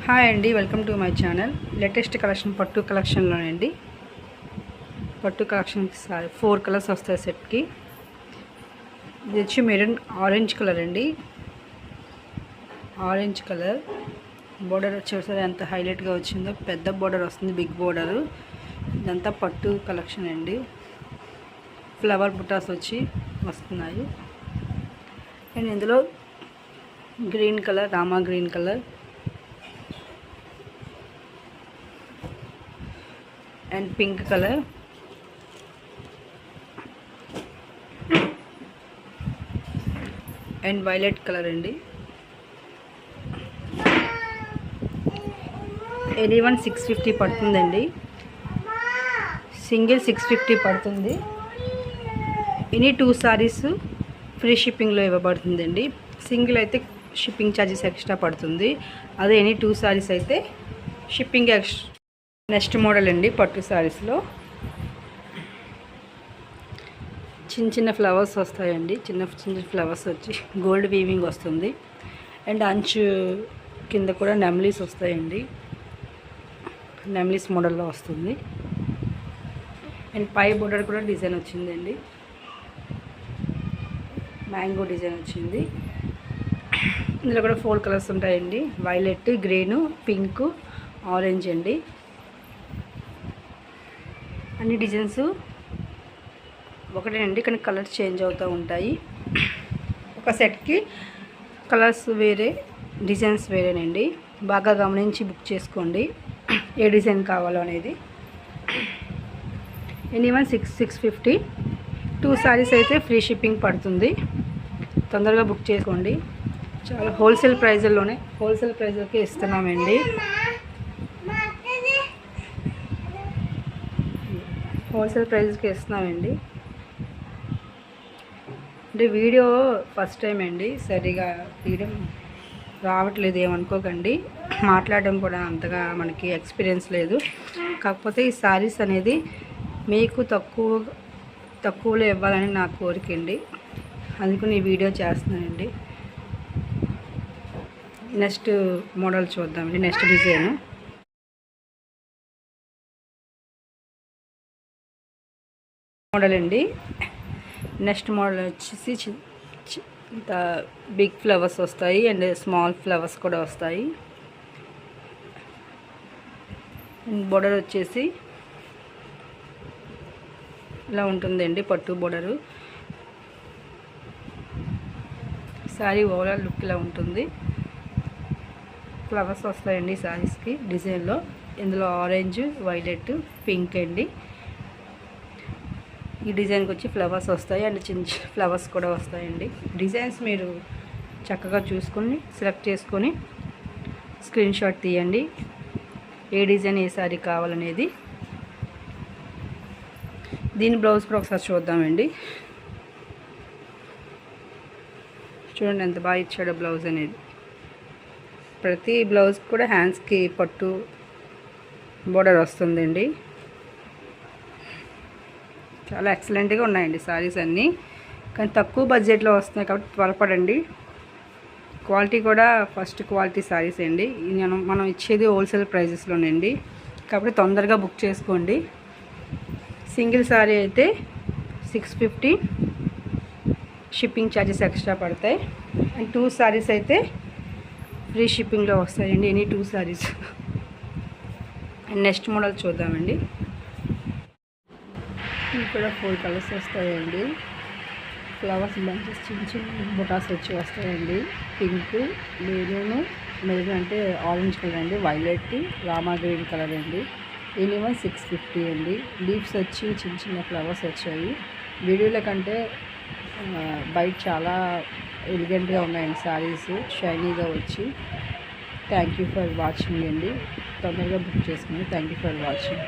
Hi అండి, welcome to my channel. Latest collection పట్టు కలెక్షన్లోనండి. పట్టు కలెక్షన్కి 4 కలర్స్ వస్తాయి సెట్కి. ఇది వచ్చి మెరూన్ ఆరెంజ్ కలర్ అండి. ఆరెంజ్ కలర్ బోర్డర్ వచ్చేసరి ఎంత హైలైట్గా వచ్చిందో. పెద్ద బోర్డర్ వస్తుంది, బిగ్ బోర్డరు. ఇదంతా పట్టు కలెక్షన్ అండి. ఫ్లవర్ బుటాస్ వచ్చి వస్తున్నాయి. అండ్ ఇందులో green colour, Rama green colour and pink colour and violet colour అండి. ఎనీ వన్ 650 పడుతుందండి. సింగిల్ 650 పడుతుంది. ఎనీ 2 సారీస్ ఫ్రీ షిప్పింగ్లో ఇవ్వబడుతుందండి. సింగిల్ అయితే షిప్పింగ్ ఛార్జెస్ ఎక్స్ట్రా పడుతుంది. అదే ఎనీ 2 సారీస్ అయితే షిప్పింగ్ ఎక్స్ట్రా. నెక్స్ట్ మోడల్ అండి, పట్టు సారీస్లో చిన్న చిన్న ఫ్లవర్స్ వస్తాయండి. చిన్న చిన్న ఫ్లవర్స్ వచ్చి గోల్డ్ వీవింగ్ వస్తుంది. అండ్ అంచు కింద కూడా నెమ్లీస్ వస్తాయండి. నెమ్లీస్ మోడల్లో వస్తుంది. అండ్ పై బోర్డర్ కూడా డిజైన్ వచ్చిందండి. మ్యాంగో డిజైన్ వచ్చింది. ఇందులో కూడా 4 కలర్స్ ఉంటాయండి. వైలెట్, గ్రీను, పింక్, ఆరెంజ్ అండి. అన్ని డిజైన్స్ ఒకటేనండి, కానీ కలర్స్ చేంజ్ అవుతూ ఉంటాయి. ఒక సెట్కి కలర్స్ వేరే, డిజైన్స్ వేరేనండి. బాగా గమనించి బుక్ చేసుకోండి ఏ డిజైన్ కావాలో అనేది. ఎనీవన్ 650. 2 సారీస్ అయితే ఫ్రీ షిప్పింగ్ పడుతుంది. తొందరగా బుక్ చేసుకోండి. చాలా హోల్సేల్ ప్రైజులకే ఇస్తున్నామండి. హోల్సేల్ ప్రైస్కి ఇస్తున్నామండి. అంటే వీడియో ఫస్ట్ టైం అండి, సరిగా తీయడం రావట్లేదు, ఏమనుకోకండి. మాట్లాడడం కూడా అంతగా మనకి ఎక్స్పీరియన్స్ లేదు. కాకపోతే ఈ సారీస్ అనేది మీకు తక్కువలో ఇవ్వాలని నా కోరిక అండి. అందుకని ఈ వీడియో చేస్తున్నానండి. నెక్స్ట్ మోడల్ చూద్దామండి. నెక్స్ట్ డిజైన్ మోడల్ అండి. నెక్స్ట్ మోడల్ వచ్చేసి ఇంత బిగ్ ఫ్లవర్స్ వస్తాయి అండ్ స్మాల్ ఫ్లవర్స్ కూడా వస్తాయి. బోర్డర్ వచ్చేసి ఇలా ఉంటుందండి, పట్టు బోర్డరు. శారీ ఓవరాల్ లుక్ ఇలా ఉంటుంది. ఫ్లవర్స్ వస్తాయండి శారీస్కి డిజైన్లో. ఇందులో ఆరెంజ్, వైలెట్, పింక్ అండి. ఈ డిజైన్కి వచ్చి ఫ్లవర్స్ వస్తాయి అండ్ చిన్న ఫ్లవర్స్ కూడా వస్తాయండి. డిజైన్స్ మీరు చక్కగా చూసుకొని సెలెక్ట్ చేసుకొని స్క్రీన్ షాట్ తీయండి, ఏ డిజైన్ ఏ సారీ కావాలనేది. దీని బ్లౌజ్ కూడా ఒకసారి చూద్దామండి. చూడండి ఎంత బాగా ఇచ్చాడో బ్లౌజ్ అనేది. ప్రతి బ్లౌజ్ కూడా హ్యాండ్స్కి పట్టు బోర్డర్ వస్తుందండి. చాలా ఎక్సలెంట్గా ఉన్నాయండి సారీస్ అన్నీ, కానీ తక్కువ బడ్జెట్లో వస్తున్నాయి కాబట్టి త్వరపడండి. క్వాలిటీ కూడా ఫస్ట్ క్వాలిటీ సారీస్ అండి. మనం ఇచ్చేది హోల్సేల్ ప్రైజెస్లోనండి, కాబట్టి తొందరగా బుక్ చేసుకోండి. సింగిల్ సారీ అయితే 650 షిప్పింగ్ ఛార్జెస్ ఎక్స్ట్రా పడతాయి. అండ్ 2 సారీస్ అయితే ఫ్రీ షిప్పింగ్లో వస్తాయండి, any 2 saris. And next model చూద్దామండి. ఇవి కూడా 4 కలర్స్ వస్తాయండి. ఫ్లవర్స్ బంచెస్ చిన్న చిన్న బుటాస్ వచ్చి వస్తాయండి. పింక్, మెరూన్ అంటే ఆరెంజ్ కలర్ అండి. వైలెట్, రామా గ్రీన్ కలర్ అండి. ఎనీవన్ 650 అండి. లీవ్స్ వచ్చి చిన్న చిన్న ఫ్లవర్స్ వచ్చాయి. వీడియోల కంటే బయట చాలా ఎలిగెంట్గా ఉన్నాయండి సారీస్, షైనీగా వచ్చి. థ్యాంక్ యూ ఫర్ వాచింగ్ అండి. తొందరగా బుక్ చేసుకోండి. Thank you for watching.